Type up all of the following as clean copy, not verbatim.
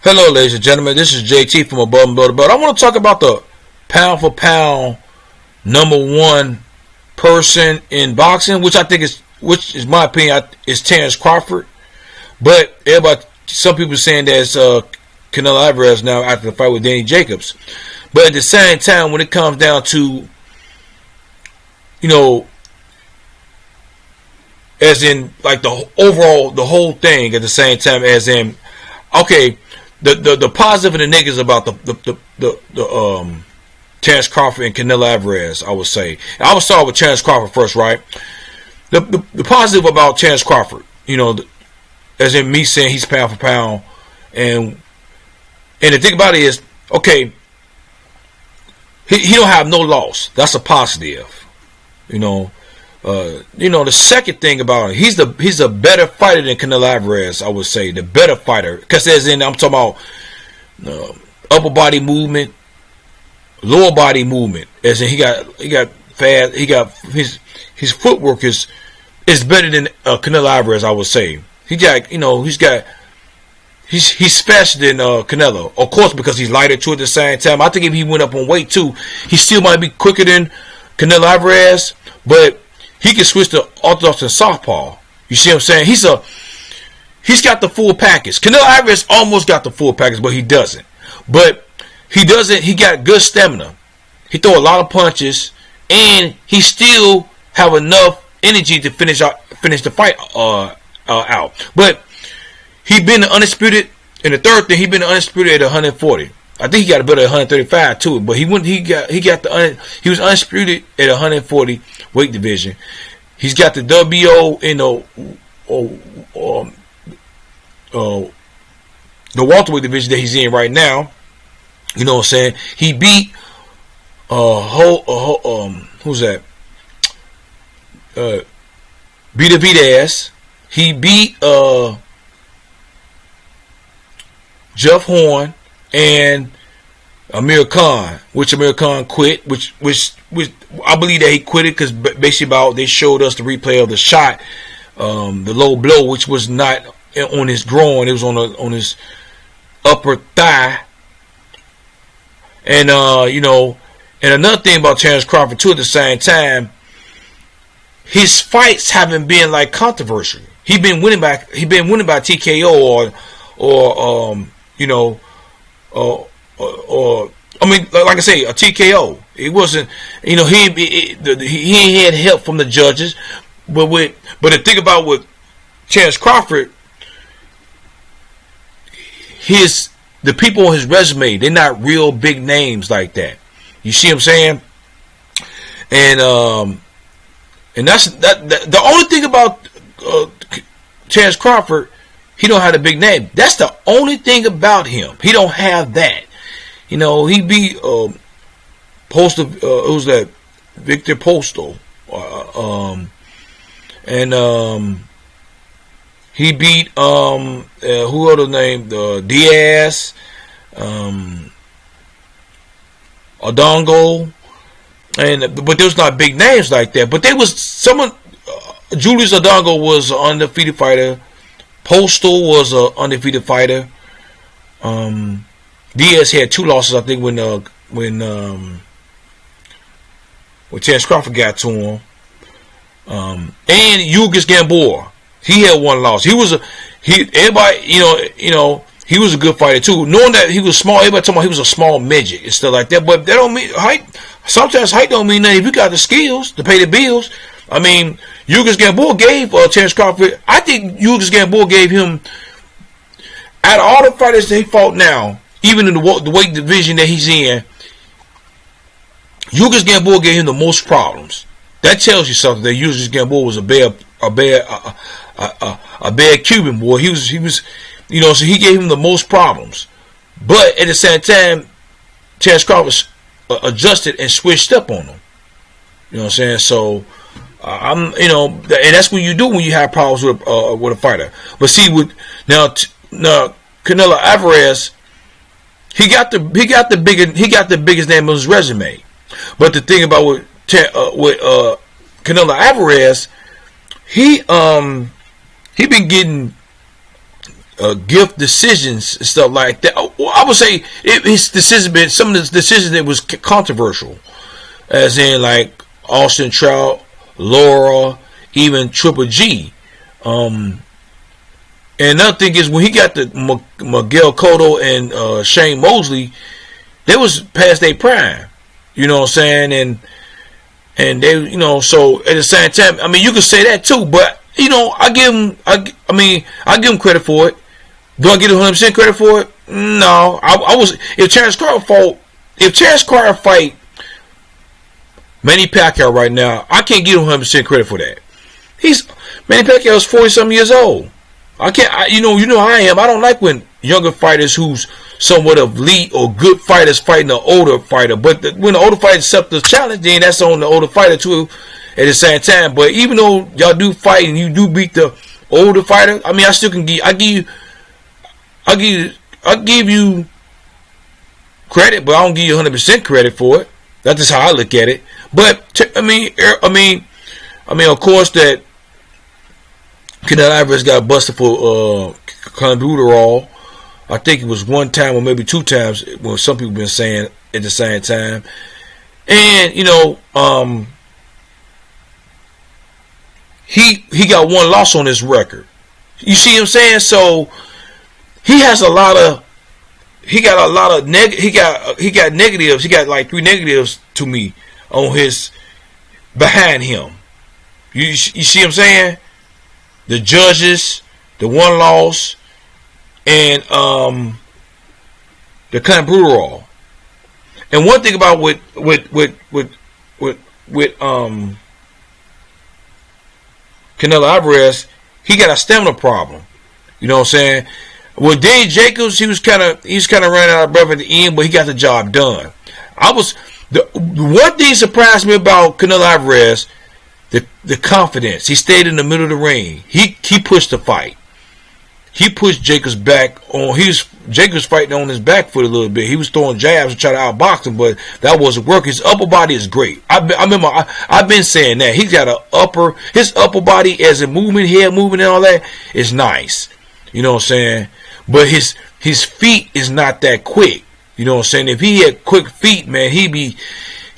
Hello, ladies and gentlemen. This is JT from Above and Below the Belt. I want to talk about the pound for pound number one person in boxing, which is my opinion, is Terence Crawford. But some people are saying that's Canelo Alvarez now after the fight with Danny Jacobs. But at the same time, when it comes down to, as in like the whole thing at the same time, as in, okay. The positive and the negatives about the Terence Crawford and Canelo Alvarez, I would say. I would start with Terence Crawford first, right? The positive about Terence Crawford, as in me saying he's pound for pound, and the thing about it is, okay, he don't have no loss. That's a positive, the second thing about him, he's a better fighter than Canelo Alvarez, I would say. The better fighter. Because as in, I'm talking about upper body movement, lower body movement. As in, he got fast, his footwork is better than Canelo Alvarez, I would say. He's faster than Canelo. Of course, because he's lighter too at the same time. I think if he went up on weight too, he still might be quicker than Canelo Alvarez, but he can switch to orthodox and southpaw. You see what I'm saying? He's got the full package. Canelo Alvarez almost got the full package, but he doesn't. But he doesn't. He got good stamina. He throw a lot of punches, and he still have enough energy to finish the fight out. But he been undisputed. And the third thing, he been undisputed at 140. I think he got a better at 135 too, but he was undisputed at 140 weight division. He's got the WO in the welterweight division that he's in right now. You know what I'm saying? He beat who's that? Benavidez. He beat Jeff Horn and Amir Khan, which Amir Khan quit, which I believe that he quit it because basically they showed us the replay of the shot, the low blow, which was not on his groin, it was on his upper thigh, and and another thing about Terence Crawford too, at the same time, his fights haven't been like controversial. He been winning by TKO or I mean, like I say, a TKO. It wasn't, he had help from the judges, but the thing about with Terence Crawford, the people on his resume, they're not real big names like that. You see what I'm saying? And that's the only thing about Terence Crawford. He don't have a big name. That's the only thing about him. He don't have that. He beat Postal. Who's that? Victor Postal. And he beat who other name? Diaz. Odongo. But there's not big names like that. But there was someone. Julius Odongo was an undefeated fighter. Postal was an undefeated fighter. Diaz had 2 losses, I think, when Terence Crawford got to him. And Ugas Gamboa, he had 1 loss. He was a good fighter too. Knowing that he was small, everybody talking about he was a small midget and stuff like that. But that don't mean height. Sometimes height don't mean nothing if you got the skills to pay the bills. I mean, Ugas Gamboa gave Terence Crawford. I think Ugas Gamboa gave him, out of all the fighters that he fought now, even in the weight division that he's in, Ugas Gamboa gave him the most problems. That tells you something. That Ugas Gamboa was a bad Cuban boy. He was, so he gave him the most problems. But at the same time, Terence Crawford adjusted and switched up on him. You know what I'm saying? So. And that's what you do when you have problems with a fighter. But see, now Canelo Alvarez, he got the biggest name on his resume. But the thing about with Canelo Alvarez, he been getting gift decisions and stuff like that. I would say his decision been some of the decisions that was controversial, as in like Austin Trout, Laura, even Triple G. And another thing is when he got the Miguel Cotto and Shane Mosley, they was past their prime. You know what I'm saying? And they, you know, so at the same time, I mean, you could say that too, but you know, I give him credit for it. Do I get 100% credit for it? No. I was, if Terence Crawford fight Manny Pacquiao right now, I can't give him 100% credit for that. Manny Pacquiao is 40-something years old. You know how I am. I don't like when younger fighters who's somewhat of elite or good fighters fighting an older fighter. But when the older fighter accepts the challenge, then that's on the older fighter too at the same time. But even though y'all do fight and you do beat the older fighter, I mean, I still can I give you credit, but I don't give you 100% credit for it. That's just how I look at it. But I mean, of course that Canelo Alvarez got busted for clenbuterol. I think it was one time or maybe two times. Well, some people been saying at the same time. And you know, he got one loss on his record. You see what I'm saying? So he has a lot of. He got a lot of he got negatives. He got like 3 negatives to me on his behind him. You see what I'm saying? The judges, the one loss, and the clenbuterol. And one thing about with Canelo Alvarez, he got a stamina problem. You know what I'm saying? With Dave Jacobs, he was kind of running out of breath at the end, but he got the job done. The one thing surprised me about Canelo Alvarez, the confidence. He stayed in the middle of the ring. He pushed the fight. He pushed Jacobs back on. Jacobs fighting on his back foot a little bit. He was throwing jabs to try to outbox him, but that wasn't working. His upper body is great. I've been saying that he's got his upper body as a movement, head movement, and all that is nice. You know what I'm saying? But his feet is not that quick. You know what I'm saying? If he had quick feet, man, he'd be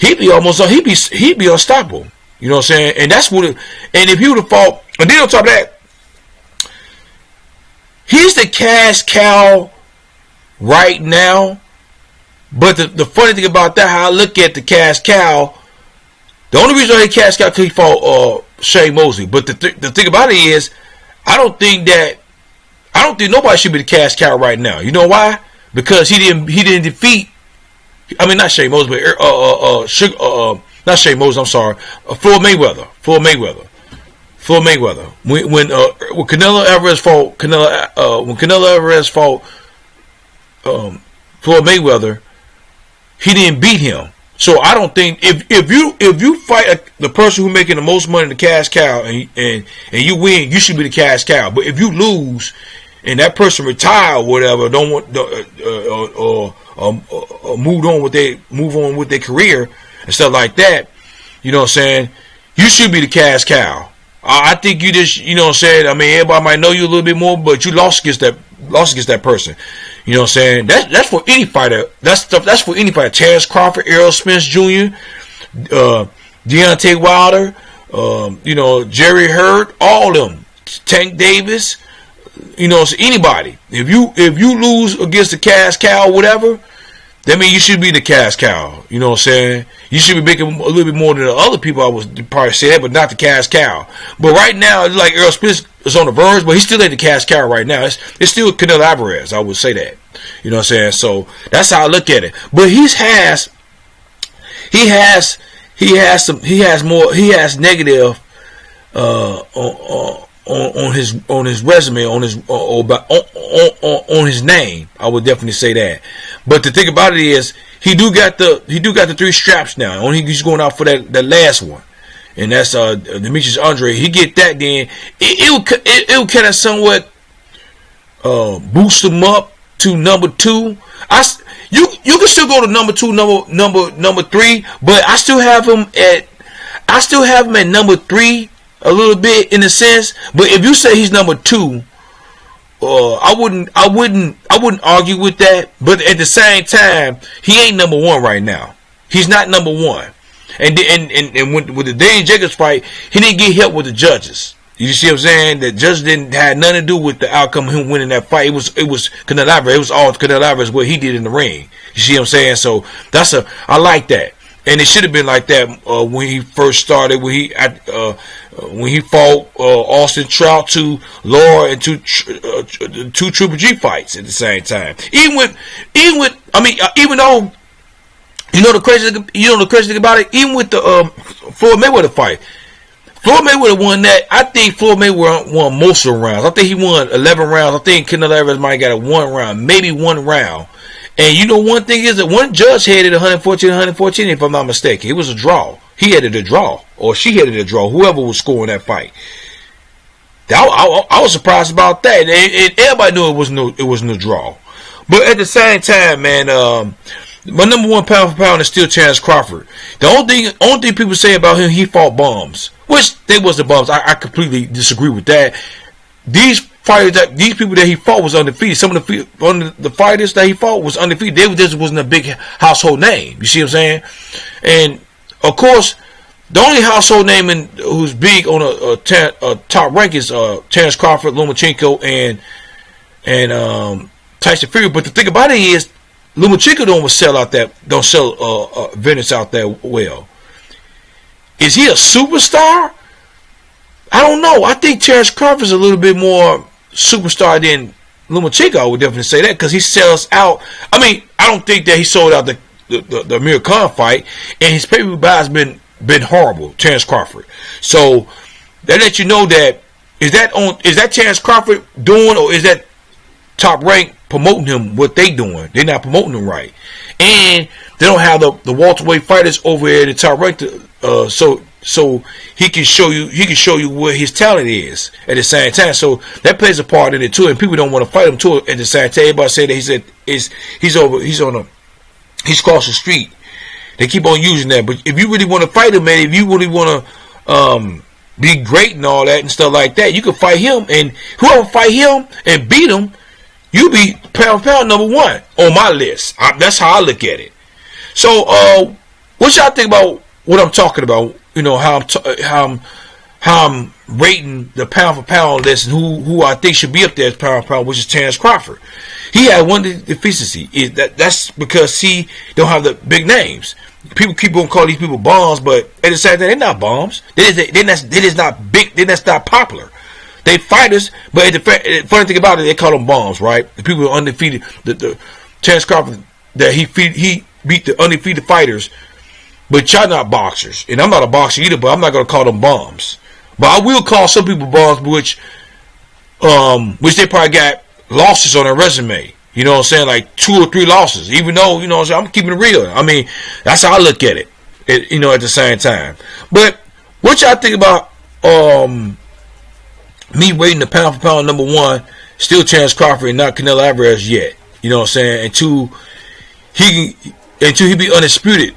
unstoppable. You know what I'm saying? And that's what. And if he would have fought, and then on top of that, he's the cash cow right now. But the funny thing about that, how I look at the cash cow, the only reason he cash cow because he fought Shane Mosley. But the thing about it is, I don't think nobody should be the cash cow right now. You know why? Because he didn't defeat. I mean, not Shane Mosley, but not Shane Mosley. I'm sorry, Floyd Mayweather. When Canelo Alvarez fought Floyd Mayweather, he didn't beat him. So I don't think if you fight the person who's making the most money, the cash cow, and you win, you should be the cash cow. But if you lose and that person retire or whatever, don't want move on with their career and stuff like that, you know what I'm saying? You should be the cash cow. I think you just, you know what I'm saying? I mean, everybody might know you a little bit more, but you lost against that person. You know what I'm saying? That's for any fighter. That's for any fighter. Terence Crawford, Errol Spence Jr., Deontay Wilder, Jerry Hurd, all of them. Tank Davis, you know, so anybody. If you lose against the cash cow or whatever, that means you should be the cash cow. You know what I'm saying? You should be making a little bit more than the other people I would probably say that, but not the cash cow. But right now, like Errol Spence is on the verge, but he's still at the cash cow right now. It's still Canelo Alvarez, I would say that. You know what I'm saying? So that's how I look at it. But he has negative on his resume, on his name. I would definitely say that. But the thing about it is, he do got the 3 straps now. Only he's going out for that last one, and that's Demetrius Andre. He get that, then it'll kind of somewhat boost him up to number 2. You can still go to number 2, number 3, but I still have him at number 3 a little bit in a sense. But if you say he's number 2, I wouldn't argue with that. But at the same time, he ain't number one right now. He's not number one. And with the Dane Jacobs fight, he didn't get help with the judges. You see what I'm saying? The judge didn't have nothing to do with the outcome of him winning that fight. It was Canelo Alvarez. It was all Canelo Alvarez what he did in the ring. You see what I'm saying? So I like that. And it should have been like that when he first started. When he fought Austin Trout, two Laura, and two Triple G fights at the same time. Even though the crazy thing about it, even with the Floyd Mayweather fight. Floyd Mayweather won that. I think Floyd Mayweather won most of the rounds. I think he won 11 rounds. I think Canelo Alvarez might have got a 1 round, maybe 1 round. And you know one thing is that one judge had it 114, if I'm not mistaken. It was a draw. He had it a draw. Or she had it a draw. Whoever was scoring that fight. I was surprised about that. And everybody knew it was no draw. But at the same time, man, my number one pound for pound is still Terence Crawford. The only thing people say about him, he fought bums. Which they was the bums. I completely disagree with that. These people that he fought was undefeated. Some of the fighters that he fought was undefeated. They just wasn't a big household name. You see what I'm saying? And of course, the only household name who's big on a top rank is Terence Crawford, Lomachenko, and Tyson Fury. But the thing about it is, Lomachenko don't sell Venice out that well. Is he a superstar? I don't know. I think Terence Crawford's a little bit more superstar than Lomachenko. I would definitely say that because he sells out. I mean, I don't think that he sold out the Amir Khan fight, and his pay-per-view buy has been horrible. Terence Crawford. So that lets you know that is that Terence Crawford doing, or is that Top Rank promoting him what they doing? They're not promoting him right, and they don't have the welterweight fighters over here at the Top Rank so he can show you where his talent is at the same time. So that plays a part in it too, and people don't want to fight him too at the same time. Everybody say that he's across the street. They keep on using that, but if you really want to fight him, man, if you really want to be great and all that and stuff like that, you can fight him, and whoever fight him and beat him, you be pound for pound number one on my list. That's how I look at it. So, what y'all think about what I'm talking about? You know, how I'm rating the pound for pound list, and who I think should be up there as pound for pound, which is Terence Crawford. He had one deficiency. That's because he don't have the big names. People keep on calling these people bombs, but at the same time, they're not bombs. They're just not big. They're just not popular. They fighters, but the funny thing about it, they call them bombs, right? The people are undefeated. The Terence Crawford, that he beat the undefeated fighters. But y'all not boxers, and I'm not a boxer either. But I'm not gonna call them bombs. But I will call some people bombs, which they probably got losses on their resume. You know what I'm saying, like 2 or 3 losses. Even though, you know what I'm saying, I'm keeping it real. I mean, that's how I look at it. You know, at the same time. But what y'all think about me rating the pound for pound number one, still Terence Crawford and not Canelo Alvarez yet? You know what I'm saying? Until he be undisputed.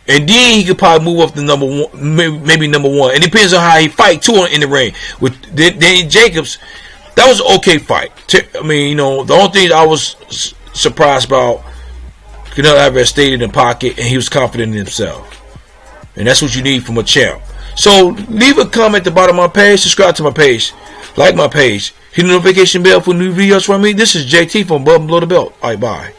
And then he could probably move up to number one, maybe number one. It depends on how he fight too in the ring. With Danny Jacobs, that was an okay fight. I mean, you know, the only thing I was surprised about, Canelo Alvarez stayed in the pocket and he was confident in himself. And that's what you need from a champ. So leave a comment at the bottom of my page, subscribe to my page, like my page, hit the notification bell for new videos from me. This is JT from Above and Below the Belt. Alright, bye.